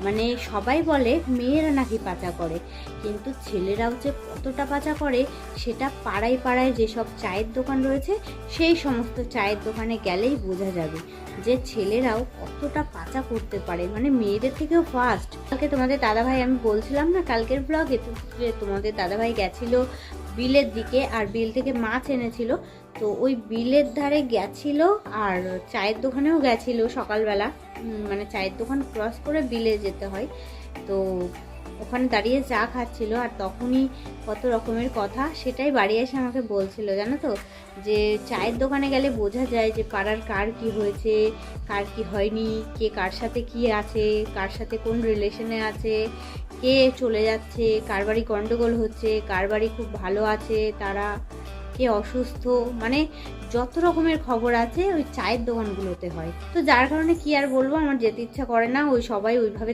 মানে সবাই বলে মেয়েরা নাকি পাচা করে, কিন্তু ছেলেরাও যে কতটা পাচা করে সেটা পাড়ায় পাড়ায় যেসব চায়ের দোকান রয়েছে সেই সমস্ত চায়ের দোকানে গেলেই বোঝা যাবে যে ছেলেরাও কতটা পাচা করতে পারে, মানে মেয়েদের থেকেও ফাস্ট। কালকে তোমাদের দাদাভাই, আমি বলছিলাম না কালকের ব্লগে, যে তোমাদের দাদাভাই গেছিল বিলের দিকে আর বিল থেকে মাছ এনেছিল। তো ওই বিলের ধারে গেছিল আর চায়ের দোকানেও গেছিল সকালবেলা, মানে চায়ের দোকান ক্রস করে বিলে যেতে হয়। তো ওখানে দাঁড়িয়ে চা খাচ্ছিল আর তখনই কত রকমের কথা, সেটাই বাড়ি এসে আমাকে বলছিল, জানো তো, যে চায়ের দোকানে গেলে বোঝা যায় যে পাড়ার কার কি হয়েছে, কার কি হয়নি, কে কার সাথে কি আছে, কার সাথে কোন রিলেশনে আছে, কে চলে যাচ্ছে, কার বাড়ি গন্ডগোল হচ্ছে, কার বাড়ি খুব ভালো আছে তারা, কে অসুস্থ, মানে যত রকমের খবর আছে ওই চায়ের দোকানগুলোতে হয়। তো যার কারণে কি আর বলবো, আমার যেতে ইচ্ছা করে না, ওই সবাই ওইভাবে